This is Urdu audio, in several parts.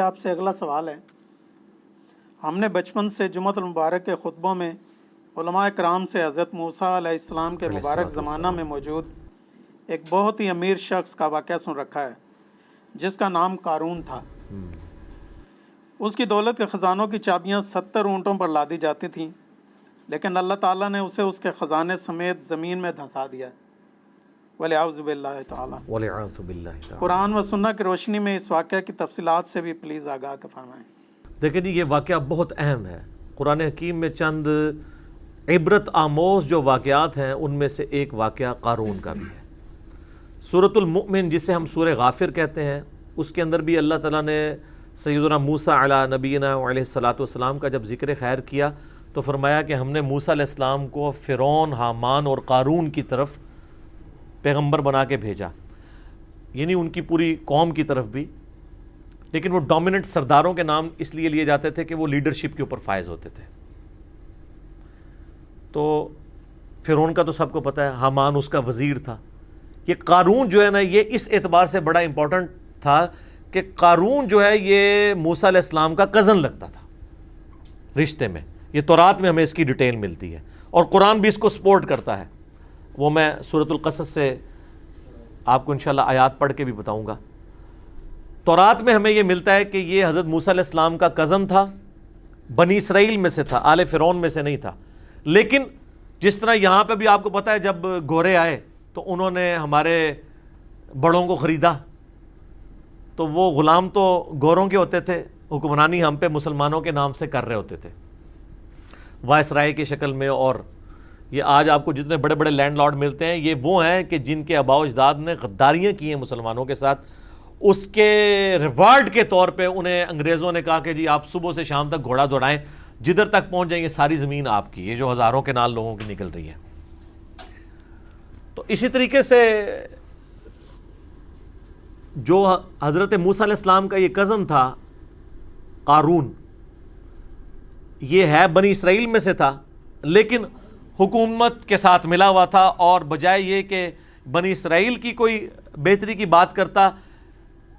آپ سے اگلا سوال ہے، ہم نے بچپن سے جمعۃ المبارک کے خطبوں میں علماء کرام سے حضرت موسیٰ علیہ السلام کے علیہ مبارک الصلوۃ زمانہ میں والسلام۔ موجود ایک بہت ہی امیر شخص کا واقعہ سن رکھا ہے جس کا نام قارون تھا۔ اس کی دولت کے خزانوں کی چابیاں 70 اونٹوں پر لادی جاتی تھیں، لیکن اللہ تعالیٰ نے اسے اس کے خزانے سمیت زمین میں دھنسا دیا، وَلِعَوْذُ بِاللَّهِ تعالیٰ۔ وَلِعَوْذُ بِاللَّهِ تعالیٰ۔ قرآن و سنت کی روشنی میں اس واقعہ کی تفصیلات سے بھی پلیز آگاہ فرمائیں۔ دیکھیں جی، یہ واقعہ بہت اہم ہے۔ قرآن حکیم میں چند عبرت آموز جو واقعات ہیں ان میں سے ایک واقعہ قارون کا بھی ہے۔ سورۃ المؤمن جسے ہم سورہ غافر کہتے ہیں، اس کے اندر بھی اللہ تعالیٰ نے سیدنا موسیٰ علیہ نبینا علیہ الصلوۃ والسلام کا جب ذکر خیر کیا تو فرمایا کہ ہم نے موسیٰ علیہ السلام کو فرعون، حامان اور قارون کی طرف پیغمبر بنا کے بھیجا، یعنی ان کی پوری قوم کی طرف بھی، لیکن وہ ڈومیننٹ سرداروں کے نام اس لیے لیے جاتے تھے کہ وہ لیڈرشپ کے اوپر فائز ہوتے تھے۔ تو فرعون کا تو سب کو پتہ ہے، حامان اس کا وزیر تھا۔ یہ قارون جو ہے نا، یہ اس اعتبار سے بڑا امپورٹنٹ تھا کہ قارون جو ہے یہ موسیٰ علیہ السلام کا کزن لگتا تھا رشتے میں۔ یہ تورات میں ہمیں اس کی ڈیٹیل ملتی ہے اور قرآن بھی اس کو سپورٹ کرتا ہے، وہ میں سورۃ القصص سے آپ کو انشاءاللہ آیات پڑھ کے بھی بتاؤں گا۔ تورات میں ہمیں یہ ملتا ہے کہ یہ حضرت موسیٰ علیہ السلام کا کزن تھا، بنی اسرائیل میں سے تھا، آل فرعون میں سے نہیں تھا۔ لیکن جس طرح یہاں پہ بھی آپ کو پتہ ہے جب گورے آئے تو انہوں نے ہمارے بڑوں کو خریدا، تو وہ غلام تو گوروں کے ہوتے تھے، حکمرانی ہم پہ مسلمانوں کے نام سے کر رہے ہوتے تھے وائسرائے کی شکل میں۔ اور یہ آج آپ کو جتنے بڑے بڑے لینڈ لارڈ ملتے ہیں، یہ وہ ہیں کہ جن کے آباء و اجداد نے غداریاں کی ہیں مسلمانوں کے ساتھ۔ اس کے ریوارڈ کے طور پہ انہیں انگریزوں نے کہا کہ جی آپ صبح سے شام تک گھوڑا دوڑائیں، جدھر تک پہنچ جائیں گے ساری زمین آپ کی، یہ جو ہزاروں کے نال لوگوں کی نکل رہی ہے۔ تو اسی طریقے سے جو حضرت موسیٰ علیہ السلام کا یہ کزن تھا قارون، یہ ہے بنی اسرائیل میں سے تھا، لیکن حکومت کے ساتھ ملا ہوا تھا، اور بجائے یہ کہ بنی اسرائیل کی کوئی بہتری کی بات کرتا،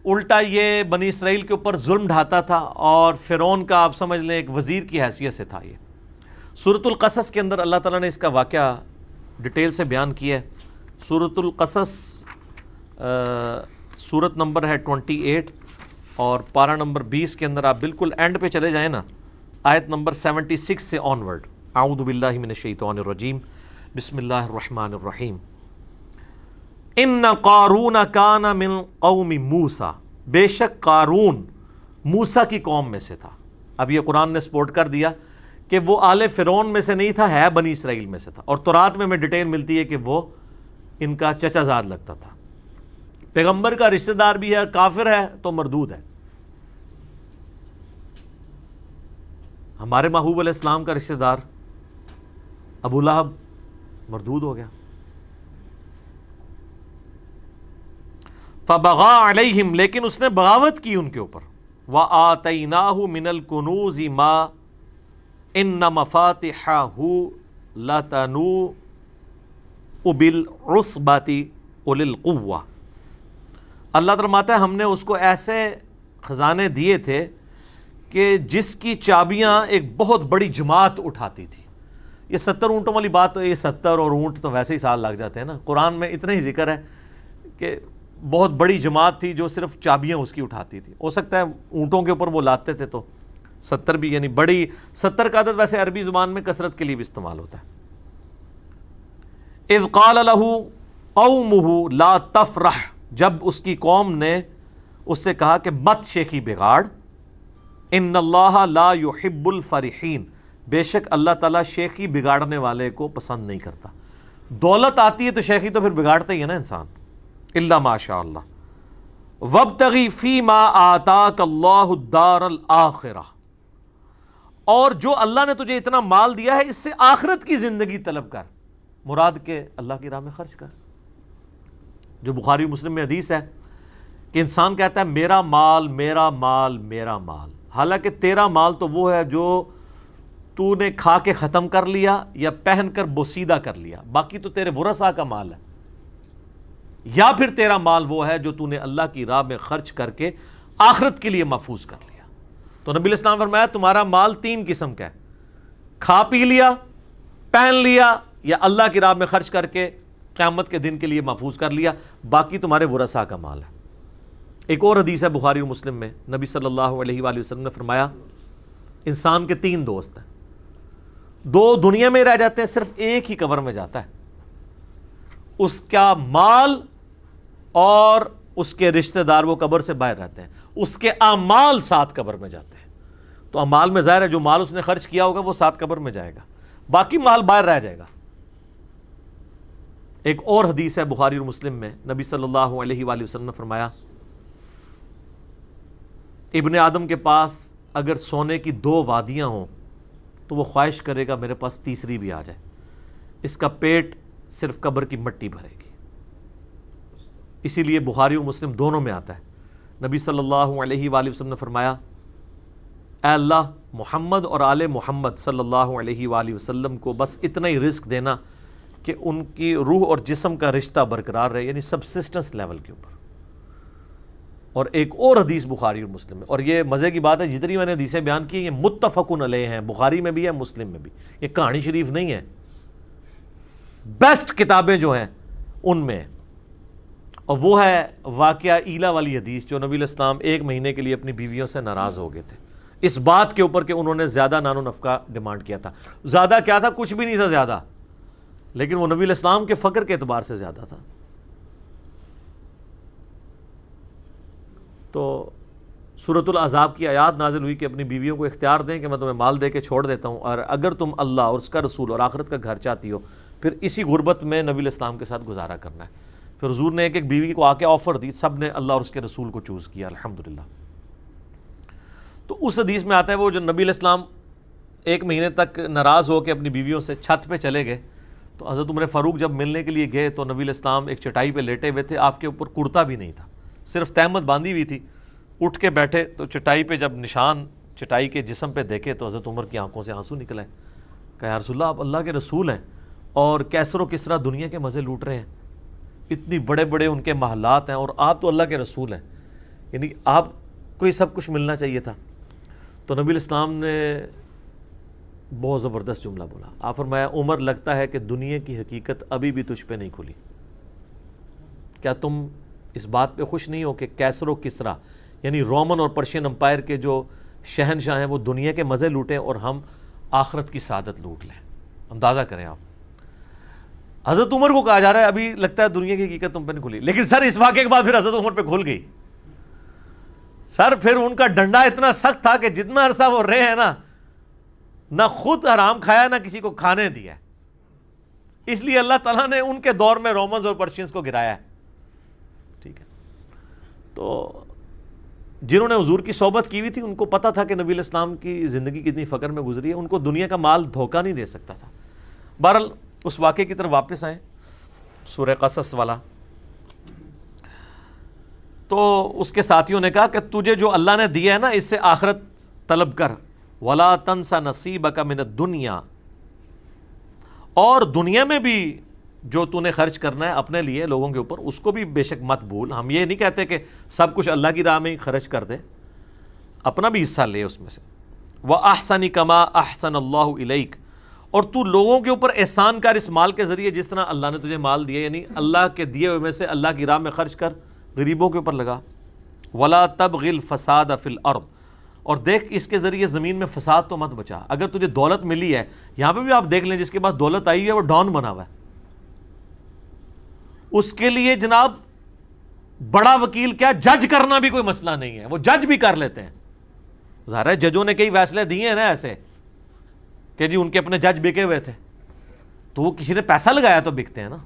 الٹا یہ بنی اسرائیل کے اوپر ظلم ڈھاتا تھا، اور فرعون کا آپ سمجھ لیں ایک وزیر کی حیثیت سے تھا۔ یہ سورۃ القصص کے اندر اللہ تعالیٰ نے اس کا واقعہ ڈیٹیل سے بیان کیا ہے۔ سورۃ القصص سورت نمبر ہے 28 اور پارہ نمبر 20 کے اندر آپ بالکل اینڈ پہ چلے جائیں نا، آیت نمبر 76 سے آنورڈ۔ اعوذ باللہ من الشیطان الرجیم، بسم اللہ الرحمن الرحیم۔ ان قارون کان من قوم موسیٰ، بے شک قارون موسیٰ کی قوم میں سے تھا۔ اب یہ قرآن نے سپورٹ کر دیا کہ وہ آل فرعون میں سے نہیں تھا، ہے بنی اسرائیل میں سے تھا، اور تورات میں ہمیں ڈیٹیل ملتی ہے کہ وہ ان کا چچا زاد لگتا تھا، پیغمبر کا رشتہ دار بھی ہے، کافر ہے تو مردود ہے۔ ہمارے محبوب علیہ السلام کا رشتہ دار ابو لہب مردود ہو گیا۔ فبغى علیہم، لیکن اس نے بغاوت کی ان کے اوپر۔ وآتیناہ من الکنوز ما ان مفاتحہ لتنوء بالعصبۃ اولي القوہ۔ اللہ فرماتا ہے ہم نے اس کو ایسے خزانے دیے تھے کہ جس کی چابیاں ایک بہت بڑی جماعت اٹھاتی تھی۔ یہ 70 اونٹوں والی بات تو، یہ 70 اور اونٹ تو ویسے ہی سال لگ جاتے ہیں نا، قرآن میں اتنا ہی ذکر ہے کہ بہت بڑی جماعت تھی جو صرف چابیاں اس کی اٹھاتی تھی۔ ہو سکتا ہے اونٹوں کے اوپر وہ لاتے تھے تو 70 بھی، یعنی بڑی 70 کا عدد ویسے عربی زبان میں کثرت کے لیے بھی استعمال ہوتا ہے۔ اذ قال له قومه لا تفرح، جب اس کی قوم نے اس سے کہا کہ مت شیخی بگاڑ، ان اللہ لا يحب الفرحین، بے شک اللہ تعالیٰ شیخی بگاڑنے والے کو پسند نہیں کرتا۔ دولت آتی ہے تو شیخی تو پھر بگاڑتا ہی ہے نا انسان، الا ماشاء اللہ۔ وابتغی فیما آتاک اللہ الدار الآخرہ، اور جو اللہ نے تجھے اتنا مال دیا ہے اس سے آخرت کی زندگی طلب کر، مراد کے اللہ کی راہ میں خرچ کر۔ جو بخاری مسلم میں حدیث ہے کہ انسان کہتا ہے میرا مال میرا مال میرا مال، حالانکہ تیرا مال تو وہ ہے جو تو نے کھا کے ختم کر لیا یا پہن کر بوسیدہ کر لیا، باقی تو تیرے ورثاء کا مال ہے۔ یا پھر تیرا مال وہ ہے جو تو نے اللہ کی راہ میں خرچ کر کے آخرت کے لیے محفوظ کر لیا۔ تو نبی علیہ السلام فرمایا تمہارا مال 3 قسم کا ہے، کھا پی لیا، پہن لیا، یا اللہ کی راہ میں خرچ کر کے قیامت کے دن کے لیے محفوظ کر لیا، باقی تمہارے ورثاء کا مال ہے۔ ایک اور حدیث ہے بخاری و مسلم میں، نبی صلی اللہ علیہ وآلہ وسلم نے فرمایا انسان کے 3 دوست ہیں، 2 دنیا میں رہ جاتے ہیں، صرف ایک ہی قبر میں جاتا ہے، اس کا مال اور اس کے رشتہ دار وہ قبر سے باہر رہتے ہیں، اس کے اعمال 7 قبر میں جاتے ہیں۔ تو اعمال میں ظاہر ہے جو مال اس نے خرچ کیا ہوگا وہ 7 قبر میں جائے گا، باقی مال باہر رہ جائے گا۔ ایک اور حدیث ہے بخاری اور مسلم میں، نبی صلی اللہ علیہ وآلہ وسلم نے فرمایا ابن آدم کے پاس اگر سونے کی 2 وادیاں ہوں تو وہ خواہش کرے گا میرے پاس تیسری بھی آ جائے، اس کا پیٹ صرف قبر کی مٹی بھرے گی۔ اسی لیے بخاری و مسلم دونوں میں آتا ہے، نبی صلی اللہ علیہ وآلہ وسلم نے فرمایا اے اللہ محمد اور آل محمد صلی اللہ علیہ وآلہ وسلم کو بس اتنا ہی رزق دینا کہ ان کی روح اور جسم کا رشتہ برقرار رہے، یعنی سبسسٹنس لیول کے اوپر۔ اور ایک اور حدیث بخاری اور مسلم میں، اور یہ مزے کی بات ہے جتنی میں نے حدیثیں بیان کی یہ متفقن علیہ ہیں، بخاری میں بھی ہے مسلم میں بھی، یہ کہانی شریف نہیں ہے، بیسٹ کتابیں جو ہیں ان میں، اور وہ ہے واقعہ ایلا والی حدیث جو نبی علیہ السلام 1 مہینے کے لیے اپنی بیویوں سے ناراض ہو گئے تھے اس بات کے اوپر کہ انہوں نے زیادہ نان و نفقہ ڈیمانڈ کیا تھا۔ زیادہ کیا تھا؟ کچھ بھی نہیں تھا زیادہ، لیکن وہ نبی علیہ السلام کے فقر کے اعتبار سے زیادہ تھا۔ تو سورۃ الاحزاب کی آیات نازل ہوئی کہ اپنی بیویوں کو اختیار دیں کہ میں تمہیں مال دے کے چھوڑ دیتا ہوں، اور اگر تم اللہ اور اس کا رسول اور آخرت کا گھر چاہتی ہو پھر اسی غربت میں نبی علیہ السلام کے ساتھ گزارا کرنا ہے۔ پھر حضور نے ایک بیوی کو آ کے آفر دی، سب نے اللہ اور اس کے رسول کو چوز کیا الحمدللہ۔ تو اس حدیث میں آتا ہے وہ جو نبی علیہ السلام 1 مہینے تک ناراض ہو کے اپنی بیویوں سے چھت پہ چلے گئے، تو حضرت عمر فاروق جب ملنے کے لیے گئے تو نبی علیہ السلام ایک چٹائی پہ لیٹے ہوئے تھے، آپ کے اوپر کرتا بھی نہیں تھا، صرف تہمت باندھی ہوئی تھی۔ اٹھ کے بیٹھے تو چٹائی پہ جب نشان چٹائی کے جسم پہ دیکھے تو حضرت عمر کی آنکھوں سے آنسو نکلے، کہا یا رسول اللہ آپ اللہ کے رسول ہیں اور کیسر و کسرا دنیا کے مزے لوٹ رہے ہیں، اتنی بڑے بڑے ان کے محلات ہیں، اور آپ تو اللہ کے رسول ہیں، یعنی آپ کو یہ سب کچھ ملنا چاہیے تھا۔ تو نبی علیہ السلام نے بہت زبردست جملہ بولا، آپ فرمایا عمر لگتا ہے کہ دنیا کی حقیقت ابھی بھی تجھ پہ نہیں کھلی، کیا تم اس بات پہ خوش نہیں ہو کہ کیسر و کسرا یعنی رومن اور پرشین امپائر کے جو شہنشاہ ہیں وہ دنیا کے مزے لوٹیں اور ہم آخرت کی سعادت لوٹ لیں؟ اندازہ کریں آپ، حضرت عمر کو کہا جا رہا ہے ابھی لگتا ہے دنیا کی حقیقت تم پہ نہیں کھلی، لیکن سر اس واقعے کے بعد پھر حضرت عمر پہ کھل گئی سر، پھر ان کا ڈنڈا اتنا سخت تھا کہ جتنا عرصہ وہ رہے ہیں نا، نہ خود حرام کھایا نہ کسی کو کھانے دیا، اس لیے اللہ تعالیٰ نے ان کے دور میں رومنز اور پرشینز کو گرایا ہے۔ ٹھیک ہے، تو جنہوں نے حضور کی صحبت کی ہوئی تھی ان کو پتا تھا کہ نبی علیہ السلام کی زندگی کتنی فقر میں گزری ہے، ان کو دنیا کا مال دھوکہ نہیں دے سکتا تھا۔ بہرحال اس واقعے کی طرف واپس آئیں، سورہ قصص والا۔ تو اس کے ساتھیوں نے کہا کہ تجھے جو اللہ نے دیا ہے نا اس سے آخرت طلب کر، وَلَا تَنْسَ نَصِيبَكَ مِنَ الدُّنْيَا، اور دنیا میں بھی جو تو نے خرچ کرنا ہے اپنے لیے لوگوں کے اوپر اس کو بھی بے شک مت بھول۔ ہم یہ نہیں کہتے کہ سب کچھ اللہ کی راہ میں ہی خرچ کر دے، اپنا بھی حصہ لے اس میں سے۔ وَأَحْسَنِ كَمَا أَحْسَنَ اللَّهُ إِلَيْكَ، اور تو لوگوں کے اوپر احسان کر اس مال کے ذریعے جس طرح اللہ نے تجھے مال دیا، یعنی اللہ کے دیے ہوئے میں سے اللہ کی راہ میں خرچ کر، غریبوں کے اوپر لگا۔ وَلَا تَبْغِ الْفَسَادَ فِي الْأَرْضِ، اور دیکھ اس کے ذریعے زمین میں فساد تو مت بچا۔ اگر تجھے دولت ملی ہے، یہاں پہ بھی آپ دیکھ لیں جس کے پاس دولت آئی ہے وہ ڈان بنا ہوا ہے، اس کے لیے جناب بڑا وکیل کیا جج کرنا بھی کوئی مسئلہ نہیں ہے، وہ جج بھی کر لیتے ہیں۔ ظاہر ہے ججوں نے کئی فیصلے دیے ہیں نا ایسے کہ جی ان کے اپنے جج بکے ہوئے تھے، تو وہ کسی نے پیسہ لگایا تو بکتے ہیں نا۔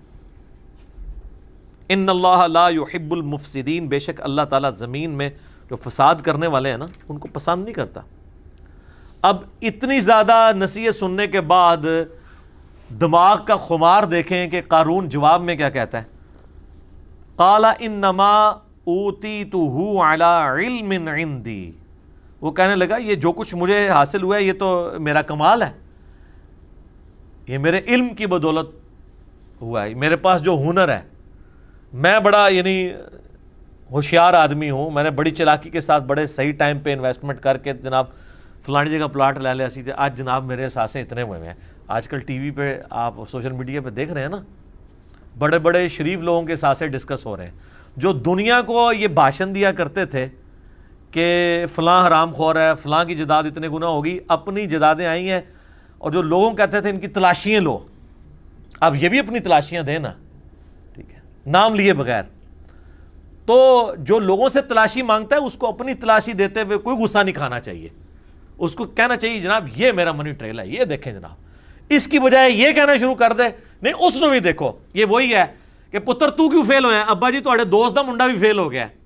ان اللہ لا يحب المفسدین، بے شک اللہ تعالیٰ زمین میں جو فساد کرنے والے ہیں نا ان کو پسند نہیں کرتا۔ اب اتنی زیادہ نصیحت سننے کے بعد دماغ کا خمار دیکھیں کہ قارون جواب میں کیا کہتا ہے، قال انما اوتیتہ علی علم عندی، وہ کہنے لگا یہ جو کچھ مجھے حاصل ہوا ہے یہ تو میرا کمال ہے، یہ میرے علم کی بدولت ہوا ہے، میرے پاس جو ہنر ہے، میں بڑا یعنی ہوشیار آدمی ہوں, میں نے بڑی چلاکی کے ساتھ بڑے صحیح ٹائم پہ انویسٹمنٹ کر کے جناب فلانی جگہ پلاٹ لے لیا سی تھے, آج جناب میرے اثاثے اتنے ہوئے ہیں. آج کل ٹی وی پہ آپ سوشل میڈیا پہ دیکھ رہے ہیں نا, بڑے بڑے شریف لوگوں کے اثاثے ڈسکس ہو رہے ہیں, جو دنیا کو یہ بھاشن دیا کرتے تھے کہ فلاں حرام خور ہے, فلاں کی جداد اتنے گنا ہوگی, اپنی جدادیں آئی ہیں, اور جو لوگوں کہتے تھے ان کی تلاشیاں لو, اب یہ بھی اپنی تلاشیاں دیں نا, ٹھیک ہے, نام لیے بغیر. تو جو لوگوں سے تلاشی مانگتا ہے اس کو اپنی تلاشی دیتے ہوئے کوئی غصہ نہیں کھانا چاہیے, اس کو کہنا چاہیے جناب یہ میرا منی ٹریل ہے, یہ دیکھیں جناب, اس کی بجائے یہ کہنا شروع کر دے نہیں اس نے بھی دیکھو. یہ وہی ہے کہ پتر تو کیوں فیل ہویا, ابا جی تھوڑے دوست دا منڈا بھی فیل ہو گیا ہے.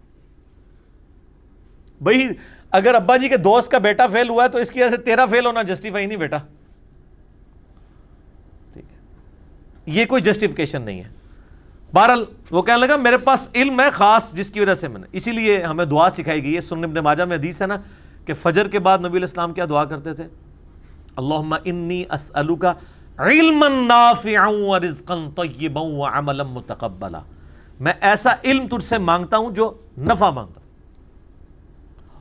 بھئی اگر ابا جی کے دوست کا بیٹا فیل ہوا ہے تو اس کی وجہ سے تیرا فیل ہونا جسٹیفائی نہیں بیٹا, ٹھیک ہے, یہ کوئی جسٹیفیکیشن نہیں ہے. بہرحال وہ کہنے لگا میرے پاس علم ہے خاص جس کی وجہ سے میں نے, اسی لیے ہمیں دعا سکھائی گئی ہے. سنن ابن ماجہ میں حدیث ہے نا کہ فجر کے بعد نبی علیہ السلام کیا دعا کرتے تھے, اللہم انی اسألک علما نافعا ورزقا طیبا وعملا متقبلا, میں ایسا علم تجھ سے مانگتا ہوں جو نفع مانگتا ہوں,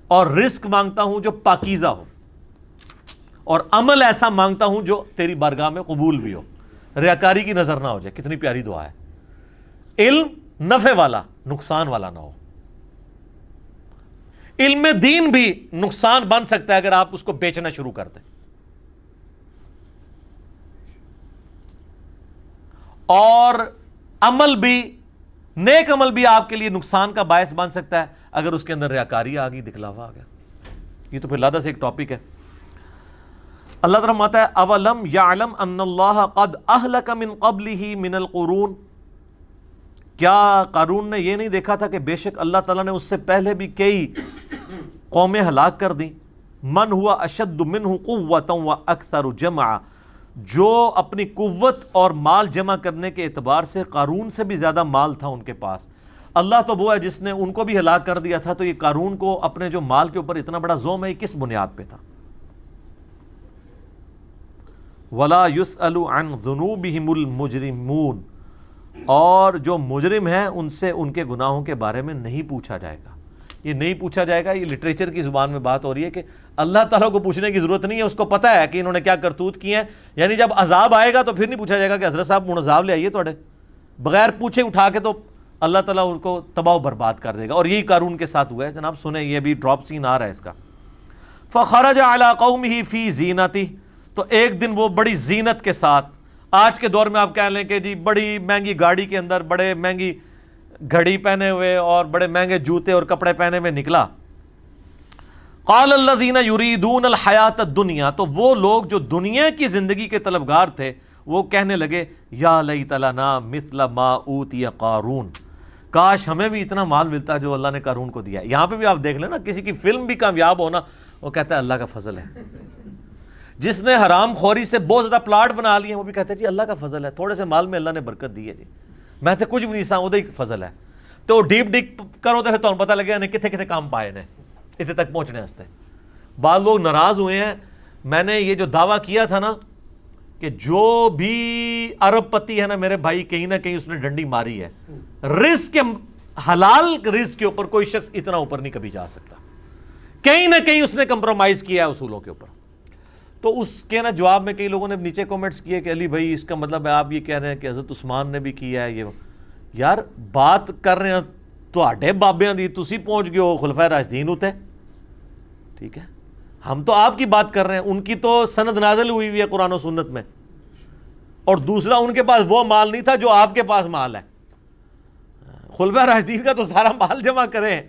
اور رزق مانگتا ہوں جو پاکیزہ ہو, اور عمل ایسا مانگتا ہوں جو تیری بارگاہ میں قبول بھی ہو, ریاکاری کی نظر نہ ہو جائے. کتنی پیاری دعا ہے. علم نفع والا, نقصان والا نہ ہو. علم دین بھی نقصان بن سکتا ہے اگر آپ اس کو بیچنا شروع کر دیں, اور عمل بھی, نیک عمل بھی آپ کے لیے نقصان کا باعث بن سکتا ہے اگر اس کے اندر ریاکاری آ گئی, دکھلاوا آ گیا. یہ تو پھر لادہ سے ایک ٹاپک ہے. اللہ تعالیٰ فرماتا ہے اولم یعلم ان اللہ قد اہلک من قبلہ من القرون, کیا قارون نے یہ نہیں دیکھا تھا کہ بے شک اللہ تعالیٰ نے اس سے پہلے بھی کئی قومیں ہلاک کر دیں. من ہوا اشد منہ قوۃ واکثر جمعا, جو اپنی قوت اور مال جمع کرنے کے اعتبار سے قارون سے بھی زیادہ مال تھا ان کے پاس. اللہ تو وہ ہے جس نے ان کو بھی ہلاک کر دیا تھا, تو یہ قارون کو اپنے جو مال کے اوپر اتنا بڑا زوم ہے یہ کس بنیاد پہ تھا. ولا يسأل عن ذنوبهم المجرمون, اور جو مجرم ہیں ان سے ان کے گناہوں کے بارے میں نہیں پوچھا جائے گا. یہ نہیں پوچھا جائے گا, یہ لٹریچر کی زبان میں بات ہو رہی ہے کہ اللہ تعالیٰ کو پوچھنے کی ضرورت نہیں ہے, اس کو پتہ ہے کہ انہوں نے کیا کرتوت کی ہیں. یعنی جب عذاب آئے گا تو پھر نہیں پوچھا جائے گا کہ حضرت صاحب من عذاب لے آئیے توڑے, بغیر پوچھے اٹھا کے تو اللہ تعالیٰ ان کو تباہ و برباد کر دے گا. اور یہی قارون کے ساتھ ہوا ہے. جناب سنیں, یہ بھی ڈراپ سین آ رہا ہے اس کا. فخرج علی قومہ فی زینتہ, تو ایک دن وہ بڑی زینت کے ساتھ, آج کے دور میں آپ کہہ لیں کہ جی بڑی مہنگی گاڑی کے اندر بڑے مہنگی گھڑی پہنے ہوئے اور بڑے مہنگے جوتے اور کپڑے پہنے ہوئے نکلا. قال الذین یریدون الحیات الدنیا, تو وہ لوگ جو دنیا کی زندگی کے طلبگار تھے وہ کہنے لگے یا لیت لنا مثل ما اوتی قارون, کاش ہمیں بھی اتنا مال ملتا جو اللہ نے قارون کو دیا. یہاں پہ بھی آپ دیکھ لیں نا, کسی کی فلم بھی کامیاب ہونا وہ کہتا ہے اللہ کا فضل ہے. جس نے حرام خوری سے بہت زیادہ پلاٹ بنا لیے وہ بھی کہتے ہیں جی اللہ کا فضل ہے, تھوڑے سے مال میں اللہ نے برکت دی ہے, جی میں تو کچھ بھی نہیں سا وہ فضل ہے. تو ڈیپ ڈیپ کرو تو پھر تو پتہ لگے انہیں کتنے کتنے کام پائے نے اتنے تک پہنچنے واسطے. بعض لوگ ناراض ہوئے ہیں, میں نے یہ جو دعویٰ کیا تھا نا کہ جو بھی ارب پتی ہے نا میرے بھائی, کہیں نہ کہیں اس نے ڈنڈی ماری ہے. رزق کے حلال رزق کے اوپر کوئی شخص اتنا اوپر نہیں کبھی جا سکتا, کہیں نہ کہیں اس نے کمپرومائز کیا ہے اصولوں کے اوپر. تو اس کے نا جواب میں کئی لوگوں نے نیچے کومنٹس کیے کہ علی بھائی اس کا مطلب ہے آپ یہ کہہ رہے ہیں کہ حضرت عثمان نے بھی کیا ہے. یہ یار بات کر رہے ہیں تواڈے بابیاں دی, تسی پہنچ گئے ہو خلفائے راشدین ہوتے, ٹھیک ہے, ہم تو آپ کی بات کر رہے ہیں. ان کی تو سند نازل ہوئی ہے قرآن و سنت میں, اور دوسرا ان کے پاس وہ مال نہیں تھا جو آپ کے پاس مال ہے. خلفائے راشدین کا تو سارا مال جمع کریں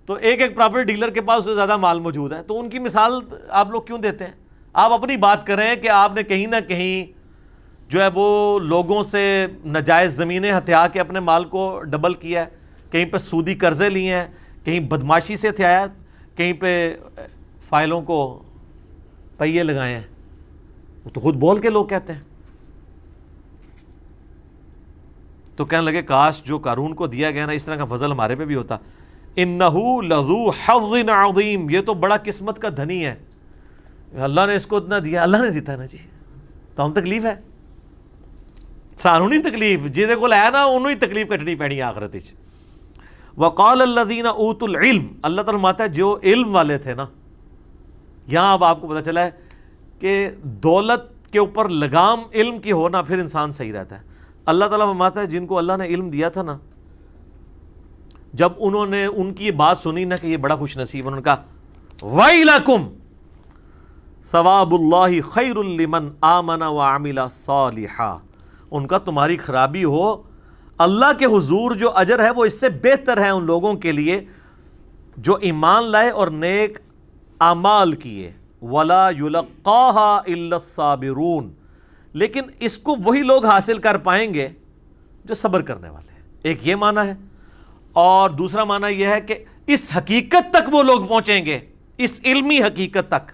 تو ایک ایک پراپرٹی ڈیلر کے پاس اس سے زیادہ مال موجود ہے. تو ان کی مثال آپ لوگ کیوں دیتے ہیں؟ آپ اپنی بات کریں کہ آپ نے کہیں نہ کہیں جو ہے وہ لوگوں سے ناجائز زمینیں ہتھیا کے اپنے مال کو ڈبل کیا ہے, کہیں پہ سودی قرضے لیے ہیں, کہیں بدماشی سے ہتھیایا, کہیں پہ فائلوں کو پہیے لگائے ہیں. وہ تو خود بول کے لوگ کہتے ہیں. تو کہنے لگے کاش جو قارون کو دیا گیا نا اس طرح کا فضل ہمارے پہ بھی ہوتا. انہو لذو حظ عظیم, یہ تو بڑا قسمت کا دھنی ہے, اللہ نے اس کو اتنا دیا, اللہ نے دیتا ہے نا جی, تو ہم تکلیف ہے سانو نہیں تکلیف, جہدے کول ہے نا انہوں ہی تکلیف کٹنی پینی آخرت وچ. وقال الذین اوتوا العلم، اللہ تعالیٰ فرماتا ہے جو علم والے تھے نا، یہاں اب آپ کو پتہ چلا ہے کہ دولت کے اوپر لگام علم کی ہونا پھر انسان صحیح رہتا ہے۔ اللہ تعالیٰ فرماتا ہے جن کو اللہ نے علم دیا تھا نا، جب انہوں نے ان کی یہ بات سنی نا کہ یہ بڑا خوش نصیب، انہوں نے کہا وَيْلَكُمْ ثواب اللہ خیر لمن آمن وعمل صالحا، ان کا تمہاری خرابی ہو، اللہ کے حضور جو اجر ہے وہ اس سے بہتر ہے ان لوگوں کے لیے جو ایمان لائے اور نیک اعمال کیے، ولا یلقاها الا الصابرون، لیکن اس کو وہی لوگ حاصل کر پائیں گے جو صبر کرنے والے ہیں۔ ایک یہ معنی ہے، اور دوسرا معنی یہ ہے کہ اس حقیقت تک وہ لوگ پہنچیں گے، اس علمی حقیقت تک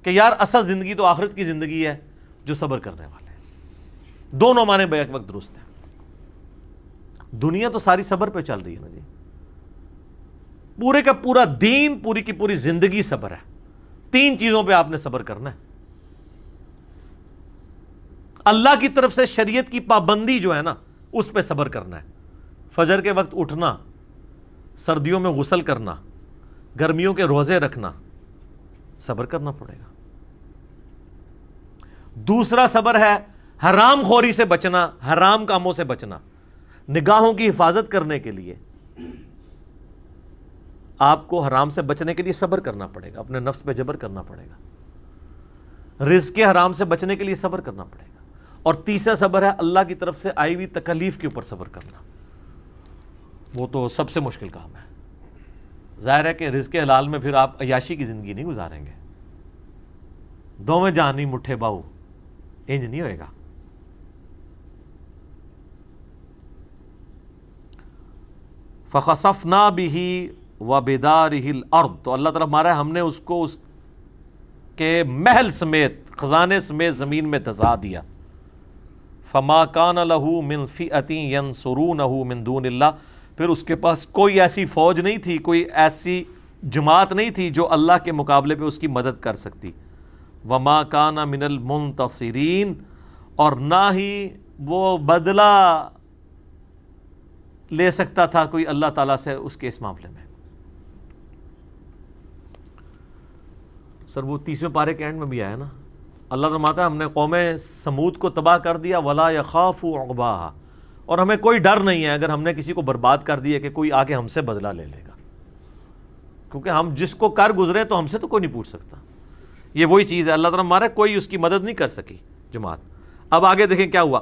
کہ یار اصل زندگی تو آخرت کی زندگی ہے جو صبر کرنے والے ہیں۔ دونوں معنی بیک وقت درست ہیں۔ دنیا تو ساری صبر پہ چل رہی ہے نا جی، پورے کا پورا دین، پوری کی پوری زندگی صبر ہے۔ تین چیزوں پہ آپ نے صبر کرنا ہے۔ اللہ کی طرف سے شریعت کی پابندی جو ہے نا اس پہ صبر کرنا ہے۔ فجر کے وقت اٹھنا، سردیوں میں غسل کرنا، گرمیوں کے روزے رکھنا، صبر کرنا پڑے گا۔ دوسرا صبر ہے حرام خوری سے بچنا، حرام کاموں سے بچنا، نگاہوں کی حفاظت کرنے کے لیے آپ کو حرام سے بچنے کے لیے صبر کرنا پڑے گا، اپنے نفس پہ جبر کرنا پڑے گا، رزق حرام سے بچنے کے لیے صبر کرنا پڑے گا۔ اور تیسرا صبر ہے اللہ کی طرف سے آئی ہوئی تکلیف کے اوپر صبر کرنا، وہ تو سب سے مشکل کام ہے۔ ظاہر ہے کہ رزق حلال میں پھر آپ عیاشی کی زندگی نہیں گزاریں گے، دوویں جہانی مٹھے باؤ، انج نہیں ہوئے گا۔ فَخَسَفْنَا بِهِ وَبِدَارِهِ الْأَرْضِ، تو اللہ تعالیٰ ہمارا ہم نے اس کو اس کے محل سمیت، خزانے سمیت زمین میں دھسا دیا۔ فَمَا كَانَ لَهُ مِنْ فِئَةٍ يَنْصُرُونَهُ مِنْ دُونِ اللَّهِ، پھر اس کے پاس کوئی ایسی فوج نہیں تھی، کوئی ایسی جماعت نہیں تھی جو اللہ کے مقابلے پہ اس کی مدد کر سکتی۔ وَمَا كَانَ مِنَ الْمُنْتَصِرِينَ، اور نہ ہی وہ بدلہ لے سکتا تھا کوئی اللہ تعالیٰ سے اس کے اس معاملے میں۔ سر وہ 30ویں پارے کے اینڈ میں بھی آیا نا، اللہ فرماتا ہے ہم نے قوم سمود کو تباہ کر دیا، وَلَا يَخَافُ عُقْبَاهَا، اور ہمیں کوئی ڈر نہیں ہے اگر ہم نے کسی کو برباد کر دیا کہ کوئی آ کے ہم سے بدلہ لے لے گا، کیونکہ ہم جس کو کر گزرے تو ہم سے تو کوئی نہیں پوچھ سکتا۔ یہ وہی چیز ہے، اللہ تعالیٰ ہمارے کوئی اس کی مدد نہیں کر سکی جماعت۔ اب آگے دیکھیں کیا ہوا،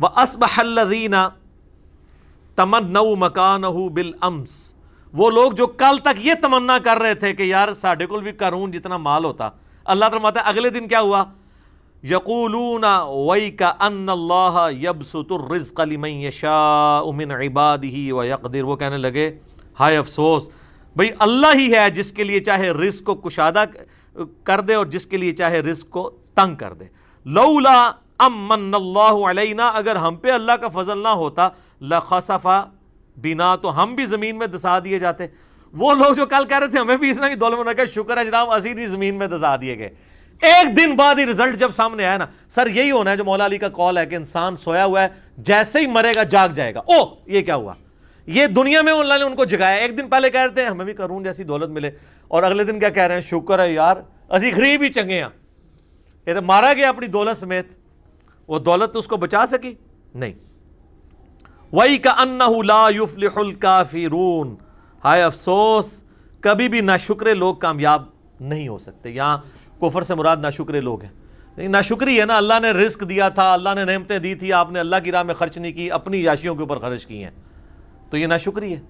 وَأَصْبَحَ الَّذِينَ تَمَنَّوْا مَكَانَهُ بِالْأَمْسِ، وہ لوگ جو کل تک یہ تمنا کر رہے تھے کہ یار ساڈے کول بھی قارون جتنا مال ہوتا، اللہ تعالیٰ فرماتا ہے اگلے دن کیا ہوا، یقولون وَيْكَ أَنَّ اللَّهَ يَبْسُطُ الرِّزْقَ لِمَن يَشَاءُ مِنْ عِبَادِهِ وَيَقْدِرُ، وہ کہنے لگے ہائے افسوس، بھئی اللہ ہی ہے جس کے لیے چاہے رزق کو کشادہ کر دے اور جس کے لیے چاہے رزق کو تنگ کر دے۔ لولا امن اللہ علینا، اگر ہم پہ اللہ کا فضل نہ ہوتا، لخسف بنا، تو ہم بھی زمین میں دسا دیے جاتے۔ وہ لوگ جو کل کہہ رہے تھے ہمیں بھی اس نے دولت میں کہا شکر ہے جناب اسی دی زمین میں دسا دیے گئے، ایک دن بعد ہی رزلٹ جب سامنے آیا نا، سر یہی ہونا ہے جو مولا علی کا قول ہے کہ انسان سویا ہوا ہے، جیسے ہی مرے گا جاگ جائے گا، او یہ کیا ہوا، یہ دنیا میں اللہ نے ان کو جگایا۔ ایک دن پہلے کہہ رہے تھے ہمیں بھی قارون جیسی دولت ملے، اور اگلے دن کیا کہہ رہے ہیں، شکر ہے یار اسی غریب ہی چنگے ہیں، یہ تو مارا گیا اپنی دولت سمیت، وہ دولت تو اس کو بچا سکی نہیں۔ وَيْكَأَنَّهُ لَا يُفْلِحُ الْكَافِرُونَ، ہائے افسوس کبھی بھی ناشکرے لوگ کامیاب نہیں ہو سکتے۔ یہاں کفر سے مراد ناشکرے لوگ ہیں، لیکن ناشکری ہے نا، اللہ نے رزق دیا تھا، اللہ نے نعمتیں دی تھی، آپ نے اللہ کی راہ میں خرچ نہیں کی، اپنی عیاشیوں کے اوپر خرچ کی ہیں، تو یہ ناشکری ہے۔